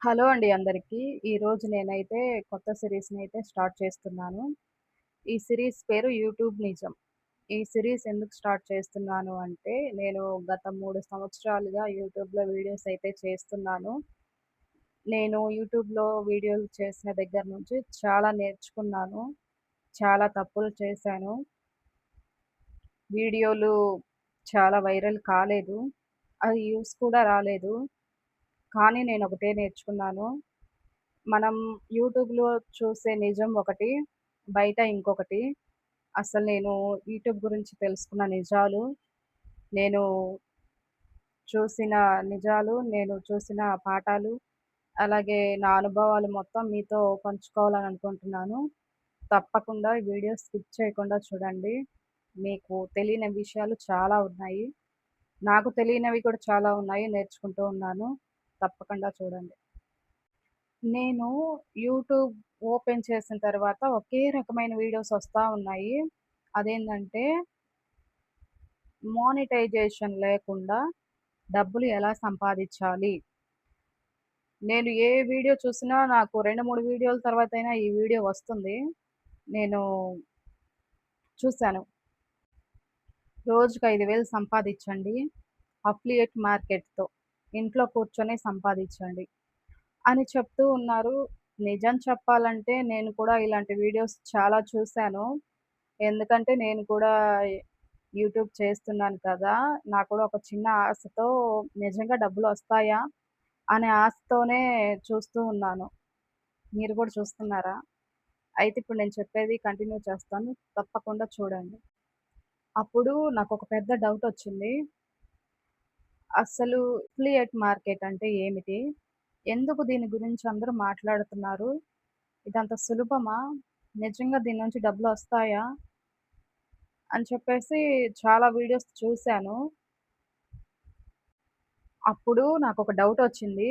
Hello అండి అందరికీ. ఈరోజు నేనైతే కొత్త సిరీస్‌నైతే స్టార్ట్ చేస్తున్నాను. ఈ సిరీస్ పేరు 'యూట్యూబ్ నిజం'. ఈ సిరీస్ ఎందుకు స్టార్ట్ చేస్తున్నాను అంటే, నేను గత 3 సంవత్సరాలుగా యూట్యూబ్‌లో వీడియోస్ అయితే చేస్తున్నాను. నేను యూట్యూబ్‌లో వీడియోలు చేసిన దగ్గర నుంచి చాలా నేర్చుకున్నాను. చాలా తప్పులు చేశాను. వీడియోలు చాలా వైరల్ కాలేదు. అది వ్యూస్ కూడా రాలేదు. కానీ నేనొకటే నేర్చుకున్నాను. మనం యూట్యూబ్‌లో చూసే నిజం ఒకటి, బయట ఇంకొకటి. అసలు నేను యూట్యూబ్ గురించి తెలుసుకున్న నిజాలు, నేను చూసిన నేను చూసిన పాఠాలు, అలాగే నా అనుభవాలు మొత్తం మీతో పంచుకోవాలని అనుకుంటున్నాను. తప్పకుండా ఈ వీడియో స్కిప్ చేయకుండా చూడండి. మీకు తెలియని విషయాలు చాలా ఉన్నాయి. నాకు తెలియనివి కూడా చాలా ఉన్నాయి. నేర్చుకుంటూ ఉన్నాను. తప్పకుండా చూడండి. నేను యూట్యూబ్ ఓపెన్ చేసిన తర్వాత ఒకే రకమైన వీడియోస్ వస్తా ఉన్నాయి. అదేంటంటే మానిటైజేషన్ లేకుండా డబ్బులు ఎలా సంపాదించాలి? నేను ఏ వీడియో చూసినా నాకు 2, 3 వీడియోల తర్వాతైనా ఈ వీడియో వస్తుంది. నేను చూసాను. రోజుకి 5,000 సంపాదించండి. అఫిలియేట్ మార్కెట్‌తో. ఇంట్లో కూర్చొని సంపాదించండి అని చెప్తూ ఉన్నారు. నిజం చెప్పాలంటే నేను కూడా ఇలాంటి వీడియోస్ చాలా చూసాను. ఎందుకంటే నేను కూడా యూట్యూబ్ చేస్తున్నాను కదా! నాకు కూడా ఒక చిన్న ఆశతో నిజంగా డబ్బులొస్తాయా అనే ఆశతోనే చూస్తూ ఉన్నాను. మీరు కూడా చూస్తున్నారా? అయితే ఇప్పుడు నేను చెప్పేది కంటిన్యూ చేస్తాను. తప్పకుండా చూడండి. అప్పుడు నాకొక పెద్ద డౌటొచ్చింది. అసలు అఫిలియేట్ మార్కెట్ అంటే ఏమిటి? ఎందుకు దీని గురించి అందరూ మాట్లాడుతున్నారు? ఇదంత సులభమా? నిజంగా దీని నుంచి డబ్బులొస్తాయా? అని చెప్పేసి చాలా వీడియోస్ చూసాను. అప్పుడు నాకొక డౌటొచ్చింది.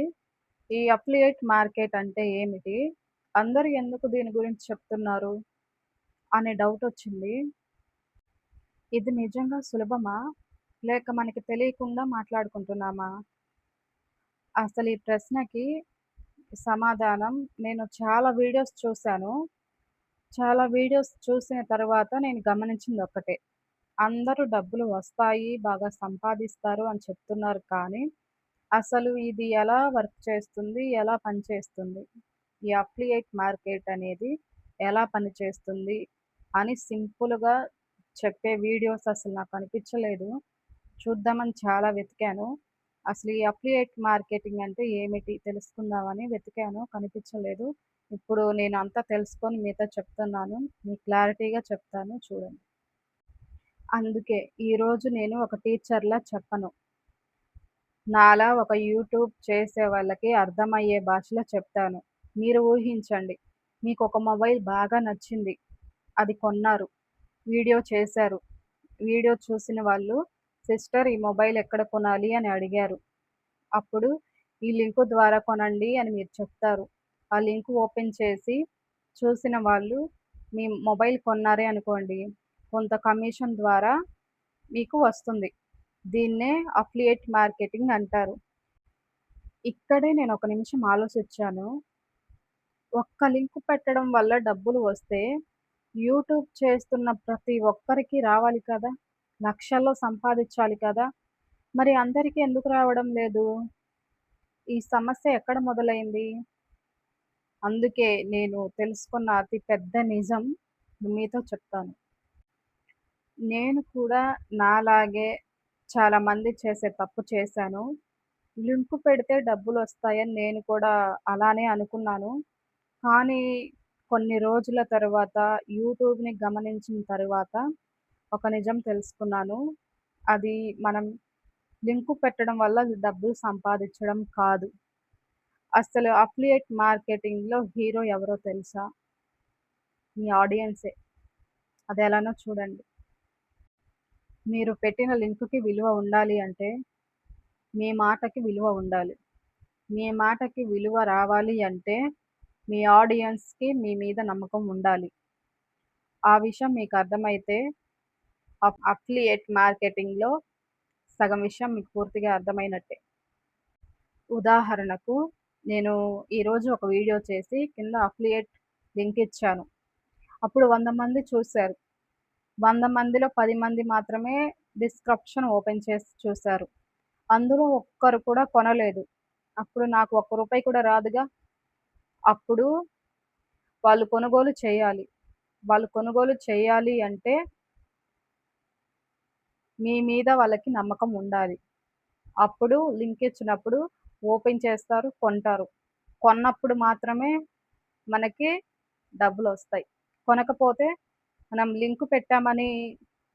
ఈ అఫిలియేట్ మార్కెట్ అంటే ఏమిటి? అందరూ ఎందుకు దీని గురించి చెప్తున్నారు? అనే డౌటొచ్చింది. ఇది నిజంగా సులభమా? లేక మనకి తెలియకుండా మాట్లాడుకుంటున్నామా? అసలు ఈ ప్రశ్నకి సమాధానం నేను చాలా వీడియోస్ చూసాను. చాలా వీడియోస్ చూసిన తర్వాత నేను గమనించిందొక్కటే. అందరూ డబ్బులు వస్తాయి, బాగా సంపాదిస్తారు అని చెప్తున్నారు కానీ, అసలు ఇది ఎలా వర్క్ చేస్తుంది? ఎలా పనిచేస్తుంది? ఈ అఫిలియేట్ మార్కెట్ అనేది ఎలా పనిచేస్తుంది? అని సింపుల్‌గా చెప్పే వీడియోస్ అసలు నాకు కనిపించలేదు. చూద్దామని చాలా వెతికాను. అసలు ఈ అఫిలియేట్ మార్కెటింగ్ అంటే ఏమిటి? తెలుసుకుందామని వెతికాను. కనిపించలేదు. ఇప్పుడు నేను అంతా తెలుసుకొని మీతో చెప్తున్నాను. మీకు క్లారిటీగా చెప్తాను చూడండి. అందుకే ఈరోజు నేను ఒక టీచర్‌లా చెప్పను. నాలా ఒక యూట్యూబ్ చేసే వాళ్ళకి అర్థమయ్యే భాషలో చెప్తాను. మీరు ఊహించండి. మీకొక మొబైల్ బాగా నచ్చింది. అది కొన్నారు. వీడియో చేశారు. వీడియో చూసిన వాళ్ళు, "సిస్టర్ ఈ మొబైల్ ఎక్కడ కొనాలి?" అని అడిగారు. అప్పుడు ఈ లింకు ద్వారా కొనండి అని మీరు చెప్తారు. ఆ లింక్ ఓపెన్ చేసి చూసిన వాళ్ళు మీ మొబైల్ కొన్నారే అనుకోండి, కొంత కమిషన్ ద్వారా మీకు వస్తుంది. దీన్నే అఫిలియేట్ మార్కెటింగ్ అంటారు. ఇక్కడే నేను ఒక నిమిషం ఆలోచించాను. ఒక్క లింక్ పెట్టడం వల్ల డబ్బులు వస్తే, యూట్యూబ్ చేస్తున్న ప్రతి ఒక్కరికి రావాలి కదా! లక్షల్లో సంపాదించాలి కదా! మరి అందరికీ ఎందుకు రావడం లేదు? ఈ సమస్య ఎక్కడ మొదలైంది? అందుకే నేను తెలుసుకున్న అతి పెద్ద నిజం మీతో చెప్తాను. నేను కూడా నాలాగే చాలామంది చేసే తప్పు చేశాను. లింక్ పెడితే డబ్బులొస్తాయని నేను కూడా అలానే అనుకున్నాను. కానీ కొన్ని రోజుల తరువాత యూట్యూబ్‌ని గమనించిన తరువాత ఒక నిజం తెలుసుకున్నాను. అది మనం లింకు పెట్టడం వల్ల డబ్బులు సంపాదించడం కాదు. అసలు అఫిలియేట్ మార్కెటింగ్‌లో హీరో ఎవరో తెలుసా? మీ ఆడియన్సే. అదెలానో చూడండి. మీరు పెట్టిన లింక్‌కి విలువ ఉండాలి అంటే, మీ మాటకి విలువ ఉండాలి. మీ మాటకి విలువ రావాలి అంటే, మీ ఆడియన్స్‌కి మీ మీద నమ్మకం ఉండాలి. ఆ విషయం మీకు అర్థమైతే అఫిలియేట్ మార్కెటింగ్‌లో సగం విషయం మీకు పూర్తిగా అర్థమైనట్టే. ఉదాహరణకు నేను ఈరోజు ఒక వీడియో చేసి కింద అఫిలియేట్ లింక్ ఇచ్చాను. అప్పుడు 100 మంది చూసారు. 100 మందిలో 10 మంది మాత్రమే డిస్క్రిప్షన్ ఓపెన్ చేసి చూసారు. అందులో ఒక్కరు కూడా కొనలేదు. అప్పుడు నాకు ఒక్క రూపాయి కూడా రాదుగా! అప్పుడు వాళ్ళు కొనుగోలు చేయాలి. వాళ్ళు కొనుగోలు చేయాలి అంటే మీ మీద వాళ్ళకి నమ్మకం ఉండాలి. అప్పుడు లింక్ ఇచ్చినప్పుడు ఓపెన్ చేస్తారు, కొంటారు. కొన్నప్పుడు మాత్రమే మనకి డబ్బులొస్తాయి. కొనకపోతే మనం లింక్ పెట్టామని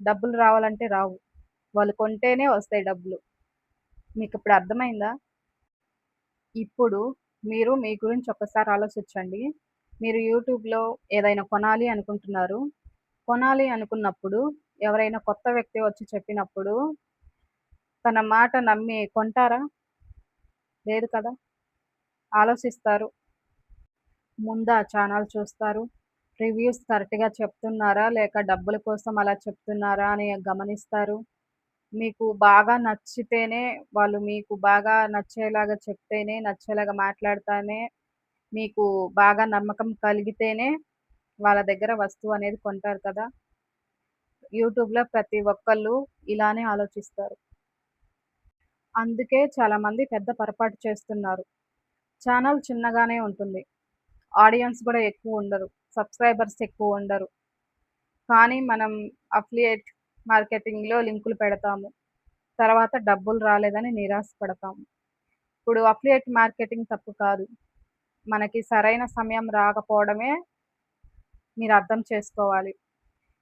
డబ్బులు రావాలంటే రావు. వాళ్ళు కొంటేనే వస్తాయి డబ్బులు. మీకిప్పుడు అర్థమైందా? ఇప్పుడు మీరు మీ గురించి ఒక్కసారి ఆలోచించండి. మీరు యూట్యూబ్‌లో ఏదైనా కొనాలి అనుకుంటున్నారు. కొనాలి అనుకున్నప్పుడు ఎవరైనా కొత్త వ్యక్తి వచ్చి చెప్పినప్పుడు తన మాట నమ్మి కొంటారా? లేదు కదా! ఆలోచిస్తారు. ముందు ఆ ఛానల్ చూస్తారు. రివ్యూస్ కరెక్ట్‌గా చెప్తున్నారా? లేక డబ్బుల కోసం అలా చెప్తున్నారా అని గమనిస్తారు. మీకు బాగా నచ్చితేనే వాళ్ళు మీకు బాగా నచ్చేలాగా చెప్తేనే, నచ్చేలాగా మాట్లాడితేనే, మీకు బాగా నమ్మకం కలిగితేనే వాళ్ళ దగ్గర వస్తువు అనేది కొంటారు కదా! యూట్యూబ్‌లో ప్రతి ఒక్కళ్ళు ఇలానే ఆలోచిస్తారు. అందుకే చాలామంది పెద్ద పొరపాటు చేస్తున్నారు. ఛానల్ చిన్నగానే ఉంటుంది. ఆడియన్స్ గూడా ఎక్కువుండరు. సబ్‌స్క్రైబర్స్ ఎక్కువుండరు. కానీ మనం అఫిలియేట్ మార్కెటింగ్‌లో లింకులు పెడతాము. తర్వాత డబ్బులు రాలేదని నిరాశ పడతాము. ఇప్పుడు అఫిలియేట్ మార్కెటింగ్ తప్పు కాదు. మనకి సరైన సమయం రాకపోవడమే మీరు అర్థం చేసుకోవాలి.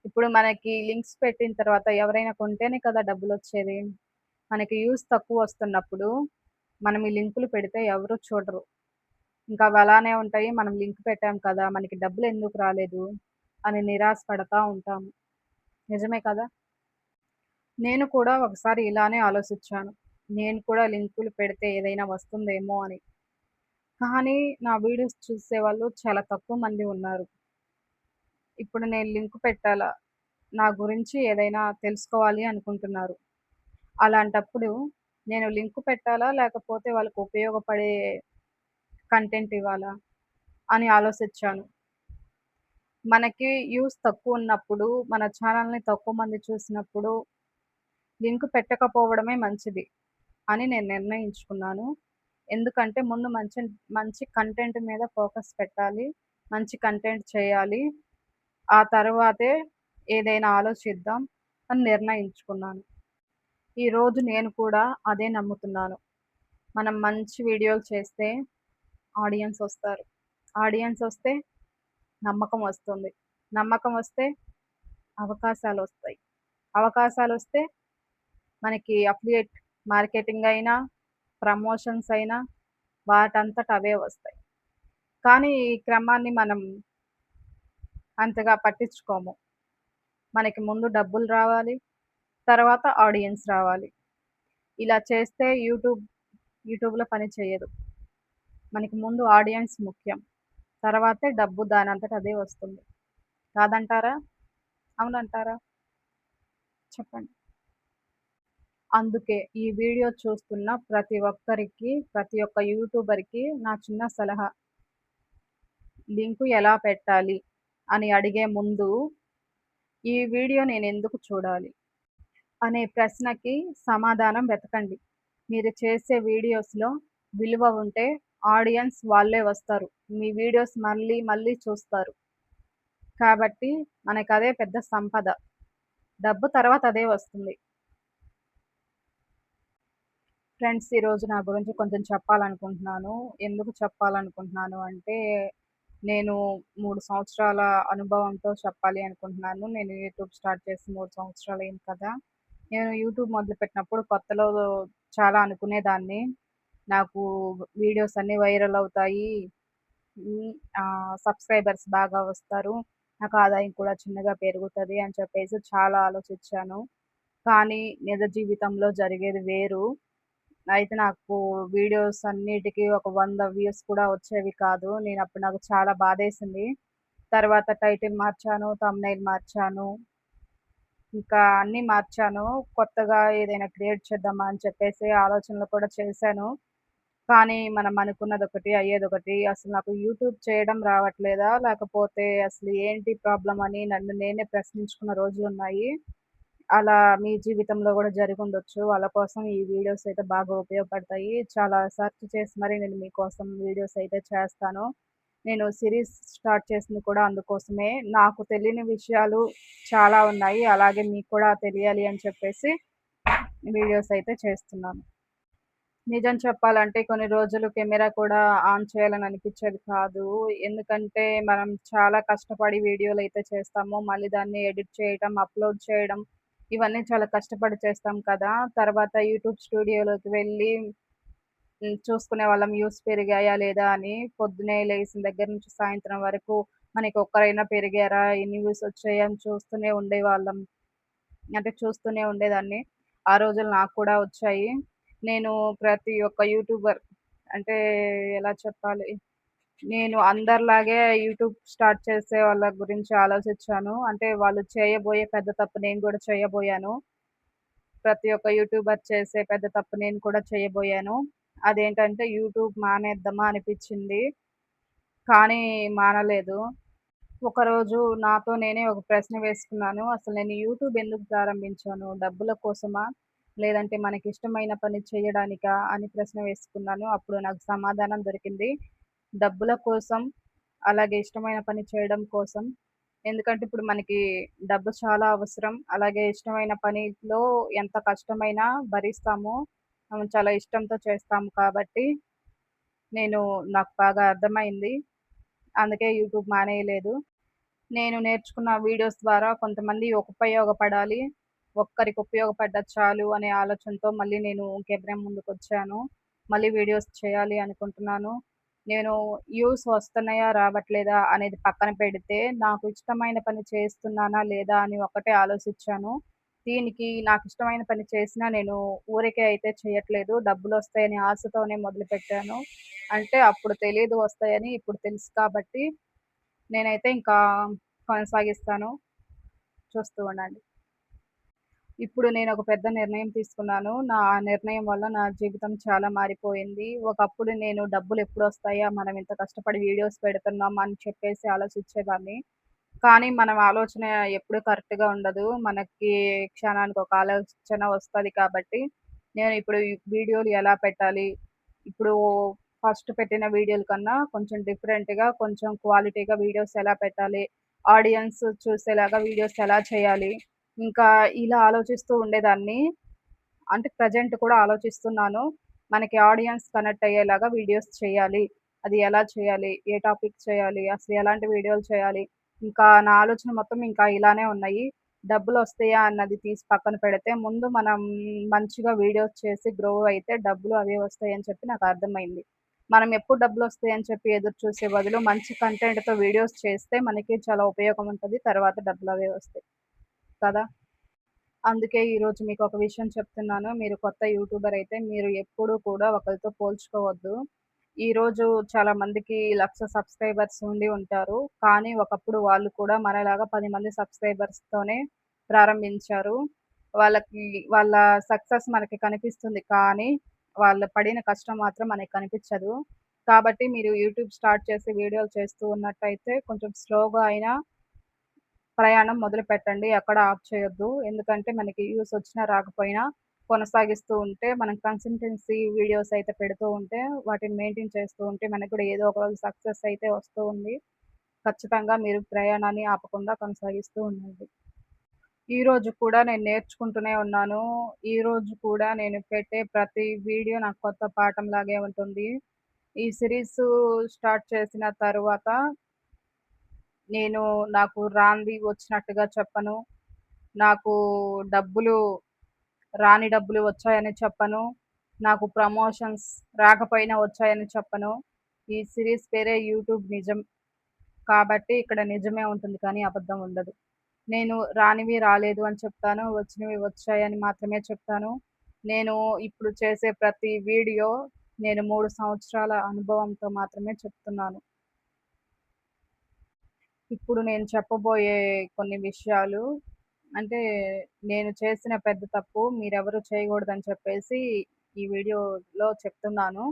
ఇప్పుడు మనకి లింక్స్ పెట్టిన తర్వాత ఎవరైనా కొంటేనే కదా డబ్బులొచ్చేది. మనకి వ్యూస్ తక్కువొస్తున్నప్పుడు మనం ఈ లింకులు పెడితే ఎవరు చూడరు. ఇంకా అవి అలానే ఉంటాయి. మనం లింక్ పెట్టాం కదా! మనకి డబ్బులెందుకు రాలేదు అని నిరాశ పడతా ఉంటాము. నిజమే కదా! నేను కూడా ఒకసారి ఇలానే ఆలోచించాను. నేను కూడా లింకులు పెడితే ఏదైనా వస్తుందేమో అని. కానీ నా వీడియోస్ చూసేవాళ్ళు చాలా తక్కువ మంది ఉన్నారు. ఇప్పుడు నేను లింక్ పెట్టాలా? నా గురించి ఏదైనా తెలుసుకోవాలి అనుకుంటున్నారు. అలాంటప్పుడు నేను లింక్ పెట్టాలా? లేకపోతే వాళ్ళకి ఉపయోగపడే కంటెంట్ ఇవ్వాలా? అని ఆలోచించాను. మనకి వ్యూస్ తక్కువున్నప్పుడు, మన ఛానల్‌ని తక్కువ మంది చూసినప్పుడు లింక్ పెట్టకపోవడమే మంచిది అని నేను నిర్ణయించుకున్నాను. ఎందుకంటే ముందు మంచి మంచి కంటెంట్ మీద ఫోకస్ పెట్టాలి. మంచి కంటెంట్ చేయాలి. ఆ తర్వాతే ఏదైనా ఆలోచిద్దాం అని నిర్ణయించుకున్నాను. ఈరోజు నేను కూడా అదే నమ్ముతున్నాను. మనం మంచి వీడియోలు చేస్తే ఆడియన్స్ ఒస్తారు. ఆడియన్స్ ఒస్తే నమ్మకం వస్తుంది. నమ్మకం వస్తే అవకాశాలొస్తాయి. అవకాశాలొస్తే మనకి అఫిలియేట్ మార్కెటింగ్ అయినా, ప్రమోషన్స్ అయినా వాటంతట అవే వస్తాయి. కానీ ఈ క్రమాన్ని మనం అంతగా పట్టించుకోము. మనకి ముందు డబ్బులు రావాలి. తర్వాత ఆడియన్స్ రావాలి. ఇలా చేస్తే యూట్యూబ్‌లో పని చేయదు. మనకి ముందు ఆడియన్స్ ముఖ్యం. తర్వాతే డబ్బు దానంతట అదే వస్తుంది. కాదంటారా? అవునంటారా? చెప్పండి. అందుకే ఈ వీడియో చూస్తున్న ప్రతి ఒక్కరికి, ప్రతి ఒక్క యూట్యూబర్‌కి నా చిన్న సలహా. లింకు ఎలా పెట్టాలి అని అడిగే ముందు, ఈ వీడియో నేనెందుకు చూడాలి అనే ప్రశ్నకి సమాధానం వెతకండి. మీరు చేసే వీడియోస్‌లో విలువ ఉంటే ఆడియన్స్ వాళ్ళే వస్తారు. మీ వీడియోస్ మళ్ళీ మళ్ళీ చూస్తారు. కాబట్టి మనకదే పెద్ద సంపద. డబ్బు తర్వాత అదే వస్తుంది. ఫ్రెండ్స్ ఈరోజు నా గురించి కొంచెం చెప్పాలనుకుంటున్నాను. ఎందుకు చెప్పాలనుకుంటున్నాను అంటే, నేను 3 సంవత్సరాల అనుభవంతో చెప్పాలి అనుకుంటున్నాను. నేను యూట్యూబ్ స్టార్ట్ చేసి 3 సంవత్సరాలయింది కదా! నేను యూట్యూబ్ మొదలుపెట్టినప్పుడు కొత్తలో చాలా అనుకునేదాన్ని. నాకు వీడియోస్ అన్నీ వైరల్ అవుతాయి. హ్మ్. సబ్‌స్క్రైబర్స్ బాగా వస్తారు. నాకు ఆదాయం కూడా చిన్నగా పెరుగుతది అని చెప్పేసి చాలా ఆలోచించాను. కానీ నిజ జీవితంలో జరిగేది వేరు. అయితే నాకు వీడియోస్ అన్నిటికి ఒక 100 వ్యూస్ కూడా వచ్చేవి కాదు. నేనప్పుడు నాకు చాలా బాధేసింది. తర్వాత టైటిల్ మార్చాను, థంబ్‌నెయిల్ మార్చాను. ఇంకా అన్నీ మార్చాను. కొత్తగా ఏదైనా క్రియేట్ చేద్దామా అని చెప్పేసి ఆలోచనలు కూడా చేశాను. కానీ మనం అనుకున్నదొకటి, అయ్యేదొకటి. అసలు నాకు యూట్యూబ్ చేయడం రావట్లేదా? లేకపోతే అసలు ఏంటి ప్రాబ్లమ్ అని నన్ను నేనే ప్రశ్నించుకున్న రోజులున్నాయి. అలా మీ జీవితంలో గూడా జరిగుండొచ్చు. వాళ్ళ కోసం ఈ వీడియోస్ అయితే బాగా ఉపయోగపడతాయి. చాలా సెర్చ్ చేసి మరి నేను మీకోసం వీడియోస్ అయితే చేస్తాను. నేను సిరీస్ స్టార్ట్ చేసింది కూడా అందుకోసమే. నాకు తెలియని విషయాలు చాలా ఉన్నాయి. అలాగే మీకు కూడా తెలియాలి అని చెప్పేసి వీడియోస్ అయితే చేస్తున్నాను. నిజం చెప్పాలంటే కొన్ని రోజులు కెమెరా కూడా ఆన్ చేయాలని అనిపిచ్చేది కాదు. ఎందుకంటే మనం చాలా కష్టపడి వీడియోలయితే చేస్తాము. మళ్ళీ దాన్ని ఎడిట్ చేయటం, అప్‌లోడ్ చేయడం ఇవన్నీ చాలా కష్టపడి చేస్తాం కదా! తర్వాత యూట్యూబ్ స్టూడియోలోకి వెళ్ళి చూసుకునేవాళ్ళం వ్యూస్ పెరిగాయా లేదా అని. పొద్దున్నే లేసిన దగ్గర నుంచి సాయంత్రం వరకు మనకి ఒక్కరైనా పెరిగారా? ఎన్ని వ్యూస్ వచ్చాయా? అని చూస్తూనే ఉండేవాళ్ళం. అంటే చూస్తూనే ఉండేదాన్ని. ఆ రోజులు నాకు కూడా వచ్చాయి. నేను ప్రతి ఒక్క యూట్యూబర్ అంటే ఎలా చెప్పాలి? నేను అందరిలాగే యూట్యూబ్ స్టార్ట్ చేసే వాళ్ళ గురించి ఆలోచించాను. అంటే వాళ్ళు చేయబోయే పెద్ద తప్పు నేను కూడా చేయబోయాను. ప్రతి ఒక్క యూట్యూబర్ చేసే పెద్ద తప్పు నేను కూడా చేయబోయాను. అదేంటంటే యూట్యూబ్ మానేద్దామా అనిపిచ్చింది. కానీ మానలేదు. ఒకరోజు నాతో నేనే ఒక ప్రశ్న వేసుకున్నాను. అసలు నేను యూట్యూబ్ ఎందుకు ప్రారంభించాను? డబ్బుల కోసమా? లేదంటే మనకిష్టమైన పని చేయడానికా? అని ప్రశ్న వేసుకున్నాను. అప్పుడు నాకు సమాధానం దొరికింది. డబ్బుల కోసం, అలాగే ఇష్టమైన పని చేయడం కోసం. ఎందుకంటే ఇప్పుడు మనకి డబ్బు చాలా అవసరం. అలాగే ఇష్టమైన పనిలో ఎంత కష్టమైనా భరిస్తాము. చాలా ఇష్టంతో చేస్తాము కాబట్టి నేను నాకు బాగా అర్థమైంది. అందుకే యూట్యూబ్ మానేయలేదు. నేను నేర్చుకున్న వీడియోస్ ద్వారా కొంతమంది ఉపయోగపడాలి. ఒక్కరికి ఉపయోగపడ్డా చాలు అనే ఆలోచనతో మళ్ళీ నేను కెమెరా ముందుకొచ్చాను. మళ్ళీ వీడియోస్ చేయాలి అనుకుంటున్నాను. నేను వ్యూస్ వస్తున్నాయా? రావట్లేదా? అనేది పక్కన పెడితే నాకు ఇష్టమైన పని చేస్తున్నానా? లేదా? అని ఒక్కటే ఆలోచించాను. దీనికి నాకిష్టమైన పని చేసినా నేను ఊరికే అయితే చేయట్లేదు. డబ్బులొస్తాయనే ఆశతోనే మొదలుపెట్టాను. అంటే అప్పుడు తెలీదు వస్తాయని. ఇప్పుడు తెలుసు కాబట్టి నేనైతే ఇంకా కొనసాగిస్తాను. చూస్తూ ఉండండి. ఇప్పుడు నేనొక పెద్ద నిర్ణయం తీసుకున్నాను. ఆ నిర్ణయం వల్ల నా జీవితం చాలా మారిపోయింది. ఒకప్పుడు నేను డబ్బులెప్పుడొస్తాయా? మనం ఇంత కష్టపడి వీడియోస్ పెడుతున్నాం అని చెప్పేసి ఆలోచించేదాన్ని. కానీ మనం ఆలోచన ఎప్పుడు కరెక్ట్‌గా ఉండదు. మనకి క్షణానికి ఒక ఆలోచన వస్తది కాబట్టి, నేను ఇప్పుడు ఈ వీడియోలు ఎలా పెట్టాలి? ఇప్పుడు ఫస్ట్ పెట్టిన వీడియోల కన్నా కొంచెం డిఫరెంట్‌గా, కొంచెం క్వాలిటీగా వీడియోస్ ఎలా పెట్టాలి? ఆడియన్స్ చూసేలాగా వీడియోస్ ఎలా చేయాలి? ఇంకా ఇలా ఆలోచిస్తూ ఉండేదాన్ని. అంటే ప్రెజెంట్ కూడా ఆలోచిస్తున్నాను. మనకి ఆడియన్స్ కనెక్ట్ అయ్యేలాగా వీడియోస్ చేయాలి. అది ఎలా చేయాలి? ఏ టాపిక్ చేయాలి? అసలు ఎలాంటి వీడియోలు చేయాలి? ఇంకా నా ఆలోచన మొత్తం ఇంకా ఇలానే ఉన్నాయి. డబ్బులొస్తాయా అన్నది తీసి పక్కన పెడితే, ముందు మనం మంచిగా వీడియోస్ చేసి గ్రో అయితే డబ్బులు అవే వస్తాయని చెప్పి నాకర్థమైంది. మనం ఎప్పుడు డబ్బులొస్తాయని చెప్పి ఎదురు చూసే బదులు మంచి కంటెంట్‌తో వీడియోస్ చేస్తే మనకి చాలా ఉపయోగం ఉంటది. తర్వాత డబ్బులవే వస్తాయి. కదా! అందుకే ఈరోజు మీకొక విషయం చెప్తున్నాను. మీరు కొత్త యూట్యూబర్ అయితే మీరు ఎప్పుడూ కూడా ఒకళ్ళతో పోల్చుకోవద్దు. ఈరోజు చాలా మందికి 1,00,000 సబ్‌స్క్రైబర్స్ ఉండి ఉంటారు. కానీ ఒకప్పుడు వాళ్ళు కూడా మనలాగా 10 మంది సబ్‌స్క్రైబర్స్‌తోనే ప్రారంభించారు. వాళ్ళకి వాళ్ళ సక్సెస్ మనకి కనిపిస్తుంది. కానీ వాళ్ళు పడిన కష్టం మాత్రం మనకి కనిపిచ్చదు. కాబట్టి మీరు యూట్యూబ్ స్టార్ట్ చేసి వీడియోలు చేస్తూ ఉన్నట్టయితే కొంచెం స్లోగా అయినా ప్రయాణం మొదలుపెట్టండి. ఎక్కడ ఆప్ చేయొద్దు. ఎందుకంటే మనకి వ్యూస్ వచ్చినా రాకపోయినా కొనసాగిస్తూ ఉంటే మనం కన్సిస్టెన్సీ వీడియోస్ అయితే పెడుతూ ఉంటే వాటిని మెయింటైన్ చేస్తూ ఉంటే మనకు కూడా ఏదో ఒక రోజు సక్సెస్ అయితే వస్తూ ఉంది. ఖచ్చితంగా మీరు ప్రయాణాన్ని ఆపకుండా కొనసాగిస్తూ ఉండండి. ఈరోజు కూడా నేను నేర్చుకుంటూనే ఉన్నాను. ఈరోజు కూడా నేను పెట్టే ప్రతి వీడియో నాకు కొత్త పాఠంలాగే ఉంటుంది. ఈ సిరీసు స్టార్ట్ చేసిన తరువాత నేను నాకు రానిది వచ్చినట్టుగా చెప్పను. నాకు డబ్బులు రాని డబ్బులు వచ్చాయని చెప్పను. నాకు ప్రమోషన్స్ రాకపోయినా వచ్చాయని చెప్పను. ఈ సిరీస్ పేరే యూట్యూబ్ నిజం. కాబట్టి ఇక్కడ నిజమే ఉంటుంది కానీ అబద్ధం ఉండదు. నేను రానివి రాలేదు అని చెప్తాను. వచ్చినవి వచ్చాయని మాత్రమే చెప్తాను. నేను ఇప్పుడు చేసే ప్రతి వీడియో నేను 3 సంవత్సరాల అనుభవంతో మాత్రమే చెప్తున్నాను. ఇప్పుడు నేను చెప్పబోయే కొన్ని విషయాలు అంటే నేను చేసిన పెద్ద తప్పు మీరెవరు చేయకూడదని చెప్పేసి ఈ వీడియోలో చెప్తున్నాను.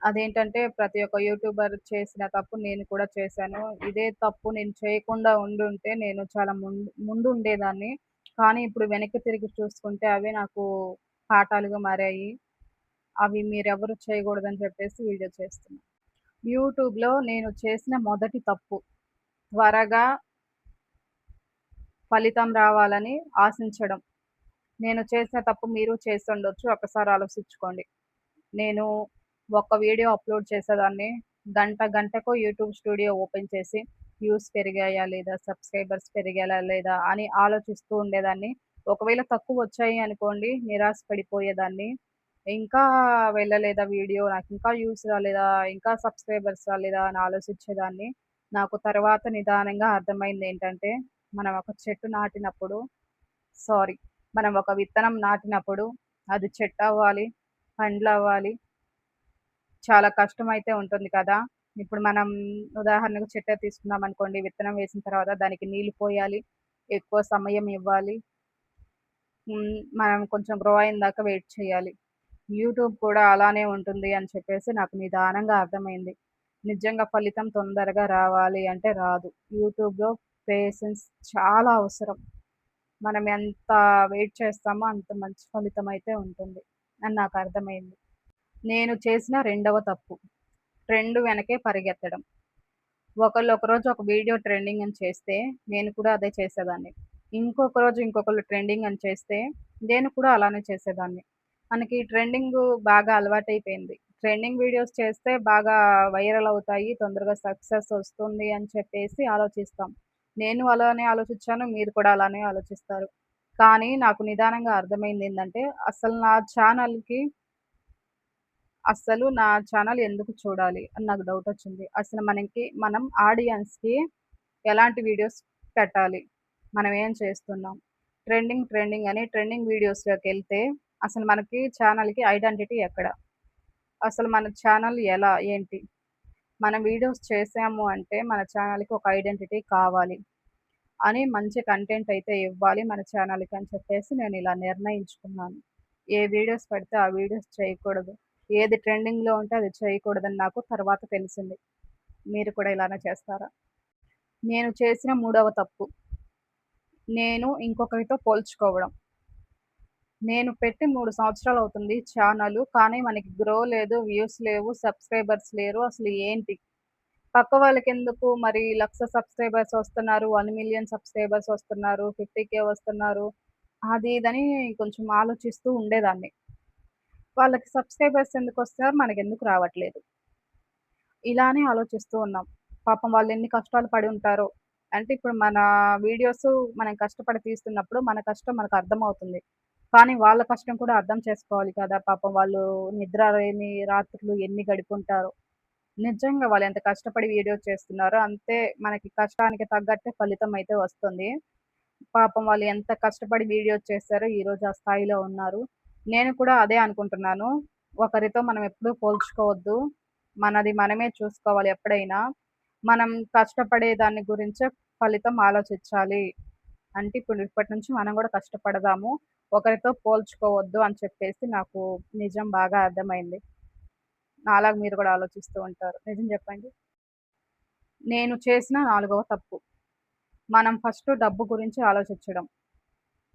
అదేంటంటే ప్రతి ఒక్క యూట్యూబర్ చేసిన తప్పు నేను కూడా చేశాను. ఇదే తప్పు నేను చేయకుండా ఉండుంటే నేను చాలా ముందుండేదాన్ని. కానీ ఇప్పుడు వెనక్కి తిరిగి చూసుకుంటే అవే నాకు పాఠాలుగా మారాయి. అవి మీరెవరు చేయకూడదని చెప్పేసి వీడియో చేస్తున్నా. యూట్యూబ్‌లో నేను చేసిన మొదటి తప్పు త్వరగా ఫలితం రావాలని ఆశించడం. నేను చేసిన తప్పు మీరు చేసుండొచ్చు. ఒక్కసారి ఆలోచించుకోండి. నేను ఒక వీడియో అప్‌లోడ్ చేసేదాన్ని. గంటకో యూట్యూబ్ స్టూడియో ఓపెన్ చేసి వ్యూస్ పెరిగాయా లేదా? సబ్‌స్క్రైబర్స్ పెరిగారా లేదా? అని ఆలోచిస్తూ ఉండేదాన్ని. ఒకవేళ తక్కువొచ్చాయి అనుకోండి నిరాశ పడిపోయేదాన్ని. ఇంకా వెళ్ళలేదా వీడియో? నాకింకా వ్యూస్ రాలేదా? ఇంకా సబ్‌స్క్రైబర్స్ రాలేదా? అని ఆలోచించేదాన్ని. నాకు తర్వాత నిదానంగా అర్థమైందేంటంటే, మనం ఒక చెట్టు నాటినప్పుడు సారీ. మనం ఒక విత్తనం నాటినప్పుడు అది చెట్టవ్వాలి, పండ్లవ్వాలి. చాలా కష్టమైతే ఉంటుంది కదా! ఇప్పుడు మనం ఉదాహరణకు చెట్టే తీసుకున్నామనుకోండి. విత్తనం వేసిన తర్వాత దానికి నీళ్లు పోయాలి. ఎక్కువ సమయం ఇవ్వాలి. మనం కొంచెం గ్రో అయిన దాకా వెయిట్ చేయాలి. యూట్యూబ్ కూడా అలానే ఉంటుంది అని చెప్పేసి నాకు నిదానంగా అర్థమైంది. నిజంగా ఫలితం తొందరగా రావాలి అంటే రాదు. యూట్యూబ్‌లో పేషెన్స్ చాలా అవసరం. మనం ఎంత వెయిట్ చేస్తామో అంత మంచి ఫలితమైతే ఉంటుంది అని నాకర్థమైంది. నేను చేసిన రెండవ తప్పు. ట్రెండ్ వెనకే పరిగెత్తడం. ఒకళ్ళు ఒకరోజు ఒక వీడియో ట్రెండింగ్ అని చేస్తే, నేను కూడా అదే చేసేదాన్ని. ఇంకొక రోజు ఇంకొకళ్ళు ట్రెండింగ్ అని చేస్తే, నేను కూడా అలానే చేసేదాన్ని. మనకి ట్రెండింగు బాగా అలవాటైపోయింది. ట్రెండింగ్ వీడియోస్ చేస్తే బాగా వైరల్ అవుతాయి, తొందరగా సక్సెస్ వస్తుంది అని చెప్పేసి ఆలోచిస్తాం. నేను అలానే ఆలోచించాను. మీరు కూడా అలానే ఆలోచిస్తారు. కానీ నాకు నిదానంగా అర్థమైందేందంటే, అస్సలు నా ఛానల్ ఎందుకు చూడాలి అని నాకు డౌటొచ్చింది. అసలు మనం ఆడియన్స్‌కి ఎలాంటి వీడియోస్ పెట్టాలి? మనం ఏం చేస్తున్నాం? ట్రెండింగ్ అని ట్రెండింగ్ వీడియోస్‌లోకెళ్తే అసలు మనకి ఛానల్‌కి ఐడెంటిటీ ఎక్కడ? అసలు మన ఛానల్ ఎలా? ఏంటి? మనం వీడియోస్ చేసాము అంటే మన ఛానల్‌కి ఒక ఐడెంటిటీ కావాలి. అని మంచి కంటెంట్ అయితే ఇవ్వాలి మన ఛానల్‌కి అని చెప్పేసి నేనిలా నిర్ణయించుకున్నాను. ఏ వీడియోస్ పెడితే ఆ వీడియోస్ చేయకూడదు. ఏది ట్రెండింగ్‌లో ఉంటే అది చేయకూడదని నాకు తర్వాత తెలిసింది. మీరు కూడా ఇలానే చేస్తారా? నేను చేసిన మూడవ తప్పు. నేను ఇంకొకరితో పోల్చుకోవడం. నేను పెట్టి 3 సంవత్సరాలవుతుంది ఛానలు. కానీ మనకి గ్రో లేదు, వ్యూస్ లేవు, సబ్‌స్క్రైబర్స్ లేరు. అసలు ఏంటి? పక్క వాళ్ళకెందుకు మరి 1,00,000 సబ్‌స్క్రైబర్స్ వస్తున్నారు, 1,000,000 సబ్‌స్క్రైబర్స్ వస్తున్నారు, 50,000 వస్తున్నారు. అది ఇదని కొంచెం ఆలోచిస్తూ ఉండేదాన్ని. వాళ్ళకి సబ్‌స్క్రైబర్స్ ఎందుకొస్తున్నారు? మనకెందుకు రావట్లేదు? ఇలానే ఆలోచిస్తూ ఉన్నాం. పాపం వాళ్ళెన్ని కష్టాలు పడి ఉంటారో. అంటే ఇప్పుడు మన వీడియోసు మనం కష్టపడి తీస్తున్నప్పుడు మన కష్టం మనకర్థమవుతుంది. కానీ వాళ్ళ కష్టం కూడా అర్థం చేసుకోవాలి కదా! పాపం వాళ్ళు నిద్ర లేని రాత్రులు ఎన్ని గడిపుంటారో. నిజంగా వాళ్ళెంత కష్టపడి వీడియో చేస్తున్నారో అంతే మనకి కష్టానికి తగ్గట్టే ఫలితం అయితే వస్తుంది. పాపం వాళ్ళు ఎంత కష్టపడి వీడియోస్ చేశారో ఈరోజు ఆ స్థాయిలో ఉన్నారు. నేను కూడా అదే అనుకుంటున్నాను. ఒకరితో మనం ఎప్పుడూ పోల్చుకోవద్దు. మనది మనమే చూసుకోవాలి ఎప్పుడైనా. మనం కష్టపడే దాని గురించే ఫలితం ఆలోచించాలి. అంటే ఇప్పటి నుంచి మనం గూడా కష్టపడదాము. ఒకరితో పోల్చుకోవద్దు అని చెప్పేసి నాకు నిజం బాగా అర్థమైంది. నాలాగా మీరు గూడా ఆలోచిస్తూ ఉంటారు. నిజం జెప్పండి. నేను చేసిన నాలుగవ తప్పు. మనం ఫస్టు డబ్బు గురించి ఆలోచించడం.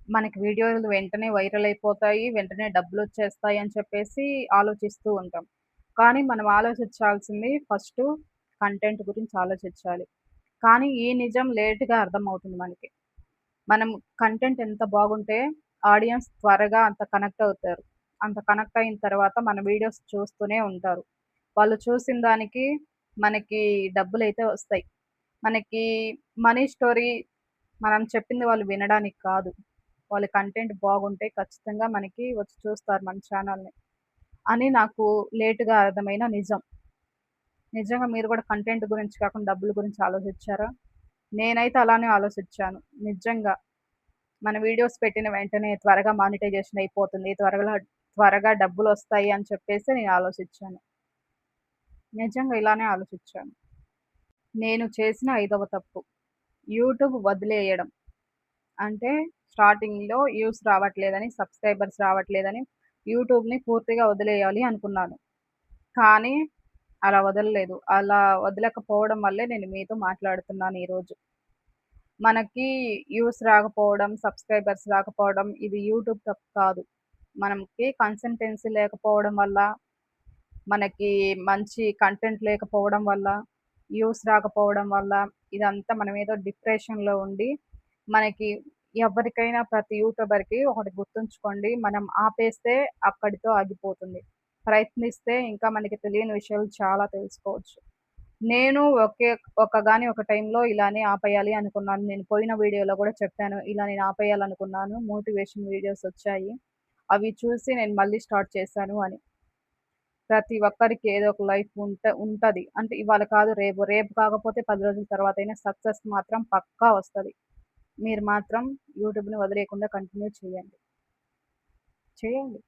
మనకి వీడియోలు వెంటనే వైరల్ అయిపోతాయి. వెంటనే డబ్బులొచ్చేస్తాయి అని చెప్పేసి ఆలోచిస్తూ ఉంటాం. కానీ మనం ఆలోచించాల్సింది ఫస్టు కంటెంట్ గురించి ఆలోచించాలి. కానీ ఈ నిజం లేట్‌గా అర్థమవుతుంది మనకి. మనం కంటెంట్ ఎంత బాగుంటే ఆడియన్స్ త్వరగా అంత కనెక్ట్ అవుతారు. అంత కనెక్ట్ అయిన తర్వాత మన వీడియోస్ చూస్తూనే ఉంటారు. వాళ్ళు చూసిన దానికి మనకి డబ్బులైతే వస్తాయి. మనకి మనీ స్టోరీ మనం చెప్పింది వాళ్ళు వినడానికి కాదు. వాళ్ళ కంటెంట్ బాగుంటే ఖచ్చితంగా మనకి వచ్చి చూస్తారు మన ఛానల్‌ని అని నాకు లేట్‌గా అర్థమైన నిజం. నిజంగా మీరు కూడా కంటెంట్ గురించి కాకుండా డబ్బుల గురించి ఆలోచించారా? నేనైతే అలానే ఆలోచించాను. నిజంగా. మన వీడియోస్ పెట్టిన వెంటనే త్వరగా మానిటైజేషన్ అయిపోతుంది. త్వరగా డబ్బులొస్తాయి అని చెప్పేసి నేను ఆలోచించాను. నిజంగా ఇలానే ఆలోచించాను. నేను చేసిన ఐదవ తప్పు. యూట్యూబ్ వదిలేయడం. అంటే స్టార్టింగ్‌లో వ్యూస్ రావట్లేదని, సబ్‌స్క్రైబర్స్ రావట్లేదని యూట్యూబ్‌ని పూర్తిగా వదిలేయాలి అనుకున్నాను. కానీ అలా వదలలేదు. అలా వదలకపోవడం వల్లే నేను మీతో మాట్లాడుతున్నాను ఈరోజు. మనకి వ్యూస్ రాకపోవడం, సబ్‌స్క్రైబర్స్ రాకపోవడం ఇది యూట్యూబ్ తప్పు కాదు. మనకి కన్సిస్టెన్సీ లేకపోవడం వల్ల, మనకి మంచి కంటెంట్ లేకపోవడం వల్ల, వ్యూస్ రాకపోవడం వల్ల, ఇదంతా మనమేదో డిప్రెషన్‌లో ఉండి, మనకి ఎవరికైనా ప్రతి యూట్యూబర్‌కి ఒకటి గుర్తుంచుకోండి. మనం ఆపేస్తే అక్కడితో ఆగిపోతుంది. ప్రయత్నిస్తే ఇంకా మనకి తెలియని విషయాలు చాలా తెలుసుకోవచ్చు. నేను ఒక టైంలో ఇలానే ఆపేయాలి అనుకున్నాను. నేను పోయిన వీడియోలో గూడా చెప్పాను. ఇలా నేను ఆపేయాలనుకున్నాను. మోటివేషన్ వీడియోస్ వచ్చాయి. అవి చూసి నేను మళ్ళీ స్టార్ట్ చేశాను అని. ప్రతి ఒక్కరికి ఏదో ఒక లైఫ్ ఉంటది. అంటే ఇవాళ కాదు రేపు. రేపు కాకపోతే 10 రోజుల తర్వాతైనా సక్సెస్ మాత్రం పక్కా వస్తది. మీరు మాత్రం యూట్యూబ్‌ని వదిలేయకుండా కంటిన్యూ చేయండి. చేయండి.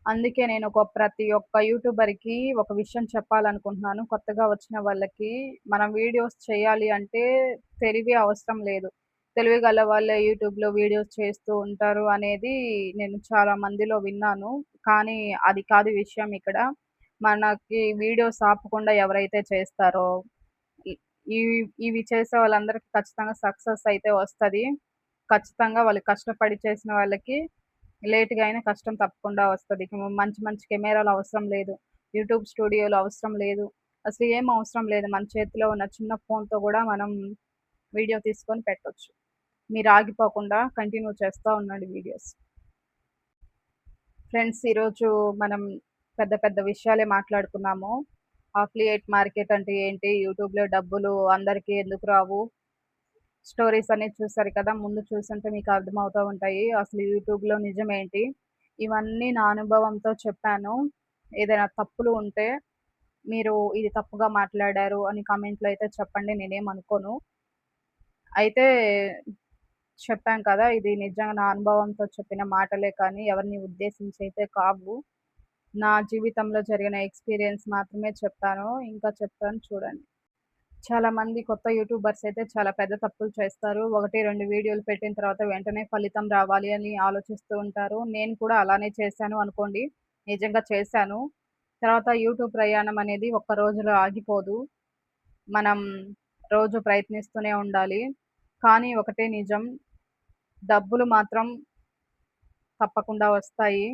అందుకే నేను ప్రతి ఒక్క యూట్యూబర్‌కి ఒక విషయం చెప్పాలనుకుంటున్నాను. కొత్తగా వచ్చిన వాళ్ళకి మనం వీడియోస్ చేయాలి అంటే తెలివి అవసరం లేదు. తెలివి గల వాళ్ళే యూట్యూబ్‌లో వీడియోస్ చేస్తూ ఉంటారు అనేది నేను చాలా మందిలో విన్నాను. కానీ అది కాదు విషయం ఇక్కడ. మనకి వీడియోస్ ఆపకుండా ఎవరైతే చేస్తారో ఇ ఇవి ఇవి చేసే వాళ్ళందరికి ఖచ్చితంగా సక్సెస్ అయితే వస్తది. ఖచ్చితంగా వాళ్ళు కష్టపడి చేసిన వాళ్ళకి లేట్‌గా అయినా కష్టం తప్పకుండా వస్తది. మంచి మంచి కెమెరాలు అవసరం లేదు. యూట్యూబ్ స్టూడియోలు అవసరం లేదు. అసలు ఏం అవసరం లేదు. మన చేతిలో ఉన్న చిన్న ఫోన్‌తో గూడా మనం వీడియో తీసుకొని పెట్టొచ్చు. మీరు ఆగిపోకుండా కంటిన్యూ చేస్తా ఉండండి వీడియోస్. ఫ్రెండ్స్ ఈరోజు మనం పెద్ద పెద్ద విషయాలే మాట్లాడుకున్నాము. అఫిలియేట్ మార్కెట్ అంటే ఏంటి? యూట్యూబ్‌లో డబ్బులు అందరికీ ఎందుకు రావు? స్టోరీస్ అనేది చూసారు కదా! ముందు చూసుంటే మీకు అర్థమవుతా ఉంటాయి. అసలు యూట్యూబ్‌లో నిజమేంటి? ఇవన్నీ నా అనుభవంతో చెప్పాను. ఏదైనా తప్పులు ఉంటే మీరు ఇది తప్పుగా మాట్లాడారు అని కామెంట్‌లో అయితే చెప్పండి. నేనేమనుకోను. అయితే చెప్పాం కదా! ఇది నిజంగా నా అనుభవంతో చెప్పిన మాటలే కానీ ఎవరిని ఉద్దేశించి అయితే కావు. నా జీవితంలో జరిగిన ఎక్స్‌పీరియన్స్ మాత్రమే చెప్పాను. ఇంకా చెప్తాను చూడండి. చాలామంది కొత్త యూట్యూబర్స్ అయితే చాలా పెద్ద తప్పులు చేస్తారు. 1, 2 వీడియోలు పెట్టిన తర్వాత వెంటనే ఫలితం రావాలి అని ఆలోచిస్తూ ఉంటారు. నేను కూడా అలానే చేశాను అనుకోండి. నిజంగా చేశాను. తర్వాత యూట్యూబ్ ప్రయాణం అనేది ఒక్క రోజులో ఆగిపోదు. మనం రోజు ప్రయత్నిస్తూనే ఉండాలి. కానీ ఒకటే నిజం, డబ్బులు మాత్రం తప్పకుండా వస్తాయి.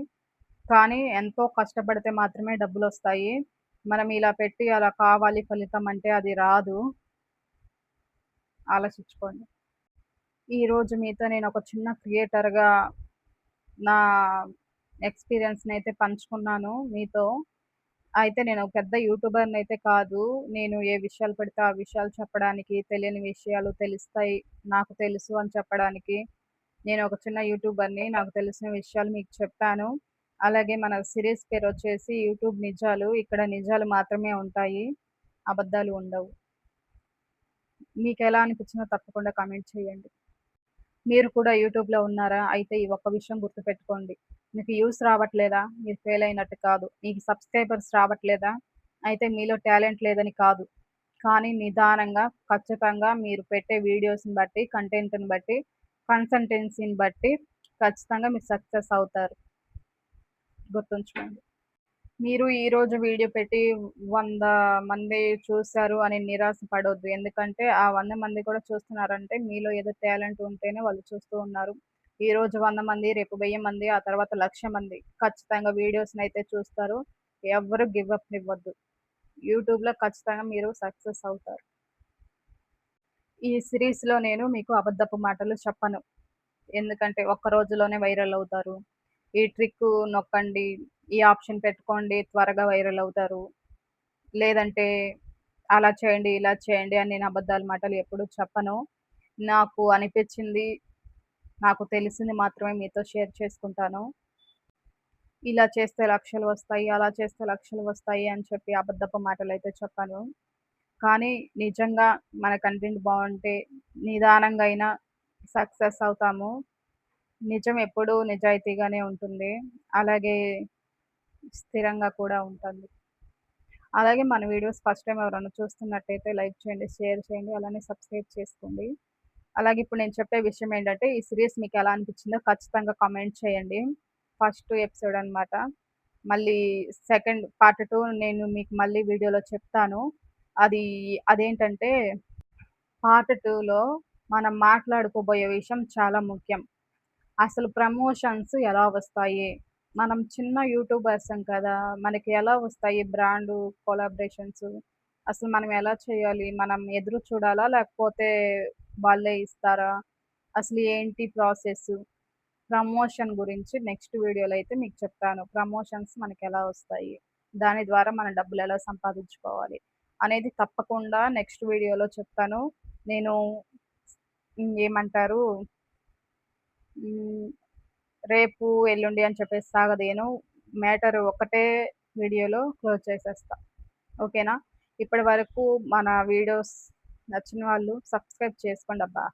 కానీ ఎంతో కష్టపడితే మాత్రమే డబ్బులొస్తాయి. మనం ఇలా పెట్టి అలా కావాలి ఫలితం అంటే అది రాదు. ఆలోచించుకోండి. ఈరోజు మీతో నేనొక చిన్న క్రియేటర్‌గా నా ఎక్స్‌పీరియన్స్‌నైతే పంచుకున్నాను మీతో. అయితే నేను పెద్ద యూట్యూబర్‌నైతే కాదు. నేను ఏ విషయాలు పెడితే ఆ విషయాలు చెప్పడానికి, తెలియని విషయాలు తెలుస్తాయి, నాకు తెలుసు అని చెప్పడానికి నేను ఒక చిన్న యూట్యూబర్‌ని. నాకు తెలిసిన విషయాలు మీకు చెప్పాను. అలాగే మన సీరీస్ పేరొచ్చేసి యూట్యూబ్ నిజాలు. ఇక్కడ నిజాలు మాత్రమే ఉంటాయి. అబద్ధాలు ఉండవు. మీకెలా అనిపించిందో తప్పకుండా కామెంట్ చేయండి. మీరు కూడా యూట్యూబ్‌లో ఉన్నారా? అయితే ఈ ఒక్క విషయం గుర్తుపెట్టుకోండి. మీకు వ్యూస్ రావట్లేదా? మీరు ఫెయిల్ అయినట్టు కాదు. మీకు సబ్‌స్క్రైబర్స్ రావట్లేదా? అయితే మీలో టాలెంట్ లేదని కాదు. కానీ నిదానంగా, ఖచ్చితంగా మీరు పెట్టే వీడియోస్‌ని బట్టి, కంటెంట్‌ని బట్టి, కన్సిస్టెన్సీని బట్టి ఖచ్చితంగా మీరు సక్సెస్ అవుతారు. గుర్తుంచుకోండి. మీరు ఈరోజు వీడియో పెట్టి 100 మంది చూసారు అని నిరాశ పడొద్దు. ఎందుకంటే ఆ 100 మంది కూడా చూస్తున్నారంటే మీలో ఏదో టాలెంట్ ఉంటేనే వాళ్ళు చూస్తూ ఉన్నారు. ఈరోజు 100 మంది, రేపు 1000 మంది, ఆ తర్వాత 1,00,000 మంది ఖచ్చితంగా వీడియోస్‌నైతే చూస్తారు. ఎవ్వరు గివ్ అప్ ఇవ్వద్దు. యూట్యూబ్‌లో ఖచ్చితంగా మీరు సక్సెస్ అవుతారు. ఈ సిరీస్‌లో నేను మీకు అబద్ధపు మాటలు చెప్పను. ఎందుకంటే ఒక్క రోజులోనే వైరల్ అవుతారు. ఈ ట్రిక్కు నొక్కండి, ఈ ఆప్షన్ పెట్టుకోండి త్వరగా వైరల్ అవుతారు. లేదంటే అలా చేయండి, ఇలా చేయండి అని నేను అబద్దాల మాటలు ఎప్పుడు చెప్పను. నాకు అనిపిచ్చింది, నాకు తెలిసింది మాత్రమే మీతో షేర్ చేసుకుంటాను. ఇలా చేస్తే లక్షలు వస్తాయి, అలా చేస్తే లక్షలు వస్తాయి అని చెప్పి అబద్ధపు మాటలైతే చెప్పను. కానీ నిజంగా మన కంటెంట్ బావుంటే నిదానంగా అయినా సక్సెస్ అవుతాము. నిజం ఎప్పుడూ నిజాయితీగానే ఉంటుంది. అలాగే స్థిరంగా కూడా ఉంటుంది. అలాగే మన వీడియోస్ ఫస్ట్ టైమ్ ఎవరైనా చూస్తున్నట్టయితే లైక్ చేయండి, షేర్ చేయండి, అలానే సబ్స్క్రైబ్ చేసుకోండి. అలాగే ఇప్పుడు నేను చెప్పే విషయం ఏంటంటే, ఈ సీరీస్ మీకెలా అనిపించిందో ఖచ్చితంగా కామెంట్ చేయండి. ఫస్ట్ ఎపిసోడ్ అనమాట. మళ్ళీ సెకండ్ పార్ట్ 2 నేను మీకు మళ్ళీ వీడియోలో చెప్తాను. అది అదేంటంటే పార్ట్ 2లో మనం మాట్లాడుకోబోయే విషయం చాలా ముఖ్యం. అసలు ప్రమోషన్స్ ఎలా వస్తాయి? మనం చిన్న యూట్యూబర్సం కదా! మనకి ఎలా వస్తాయి బ్రాండు కొలాబరేషన్స్? అసలు మనం ఎలా చేయాలి? మనం ఎదురు చూడాలా? లేకపోతే వాళ్ళే ఇస్తారా? అసలు ఏంటి ప్రాసెసు? ప్రమోషన్ గురించి నెక్స్ట్ వీడియోలో అయితే మీకు చెప్తాను. ప్రమోషన్స్ మనకెలా వస్తాయి? దాని ద్వారా మనం డబ్బులెలా సంపాదించుకోవాలి? అనేది తప్పకుండా నెక్స్ట్ వీడియోలో చెప్తాను. నేను ఏమంటారు? హ్మ్. రేపు, ఎల్లుండి అని చెప్పేసి సాగదీయను. మ్యాటర్ ఒక్కటే వీడియోలో క్లోజ్ చేసేస్తా. ఓకేనా? ఇప్పటి వరకు మన వీడియోస్ నచ్చిన వాళ్ళు సబ్స్క్రైబ్ చేసుకోండబ్బా!